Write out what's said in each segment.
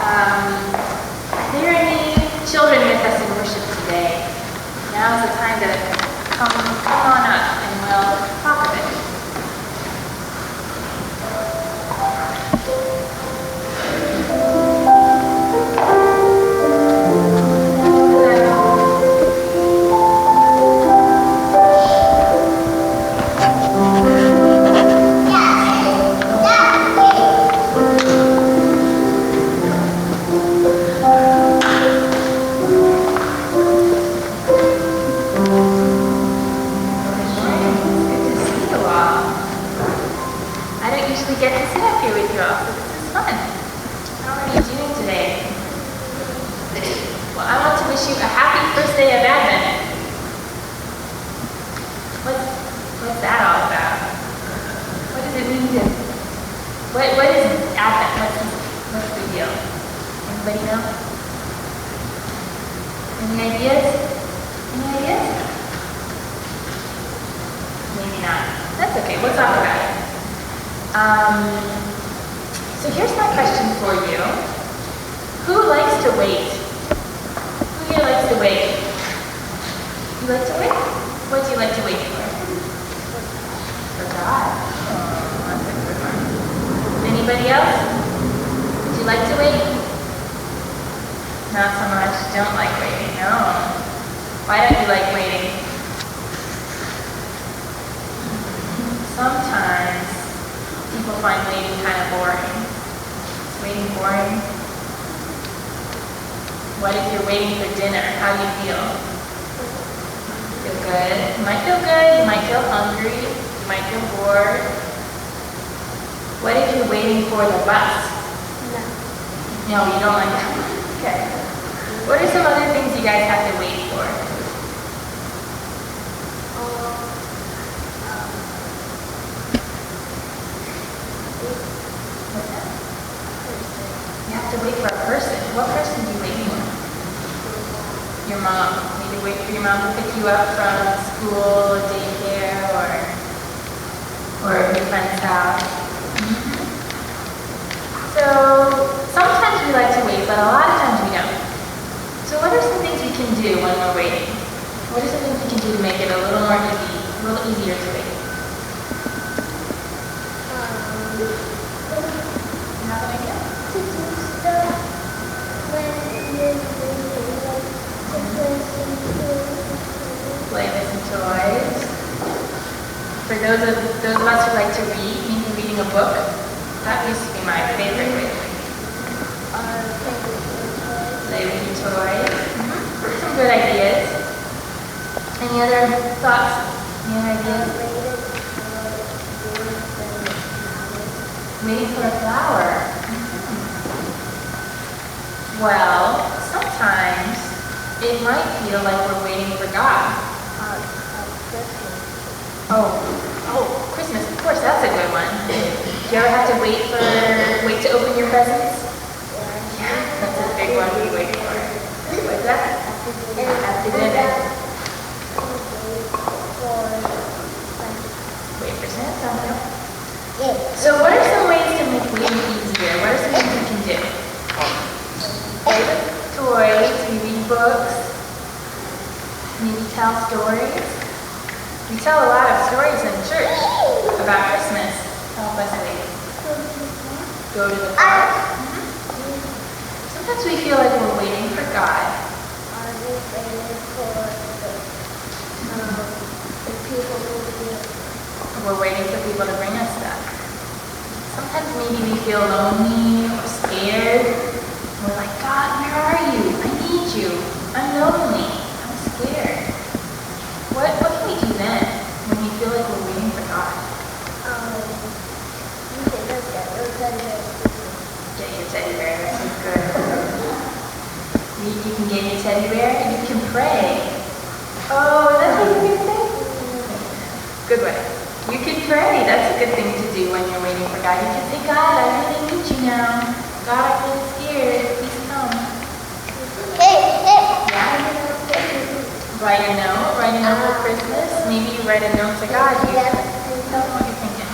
Are there any children with us in worship today? Now is the time to come on up and we'll talk a bit. So here's my question for you. Who likes to wait? Who here likes to wait? You like to wait? What do you like to wait for? For God. Oh, that's a good one. Anybody else? Would you like to wait? Not so much. Don't like waiting. No. Why don't you like waiting? Sometimes people find waiting kind of boring. Is waiting boring? What if you're waiting for dinner? How do you feel? Feel good? You might feel good, you might feel hungry, you might feel bored. What if you're waiting for the bus? No, you don't like that? Okay. What are some other things you guys have to wait for? You have to wait for a person. What person do you wait for? Your mom. You need to wait for your mom to pick you up from school, daycare, or your friend's house. So sometimes we like to wait, but a lot of times we don't. So what are some things we can do when we're waiting? What are some things we can do to make it a little more easy, a little easier to wait? You have an idea? Play with some toys. For those of us who like to read, maybe reading a book, that used to be my favorite way to read. Play with your toys. Some good ideas. Any other thoughts? Any other ideas? Waiting for a flower. Well, sometimes it might feel like we're waiting for God. Christmas, of course, that's a good one. Do you ever have to wait to open your presents? Yeah, that's a big one to be waiting for. What's that? After dinner. Wait for Santa. So what are some ways to make waiting easier? What are some things you can do? Play with toys, we read books, maybe tell stories. We tell a lot of stories in church about Christmas. Help us wait. Go to the park. Sometimes we feel like we're waiting for God. We're waiting for people to bring us stuff. Sometimes maybe we feel lonely or scared. We're like, God, where are you? I need you. I'm lonely. I'm scared. What can we do then when we feel like we're waiting for God? Get your teddy bear. That sounds good. You can get your teddy bear and you can pray. Oh, that's what you can say? Good way. You can pray. That's a good thing to do when you're waiting for God. You can say, God, I really need you now. God, I'm really scared. Please come. Yeah. Write a note for Christmas. Maybe you write a note to God. You tell him what you're thinking.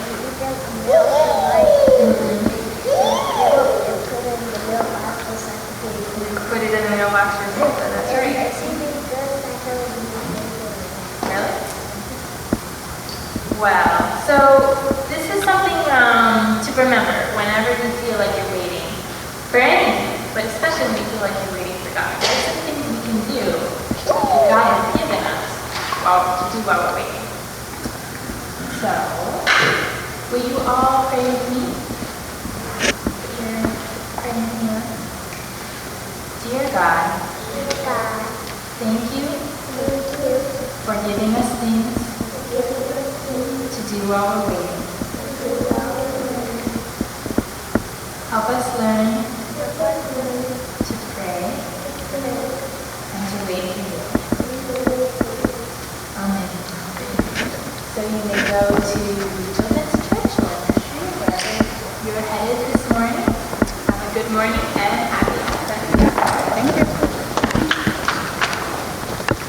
thank you for giving us things to do while we're waiting. Help us learn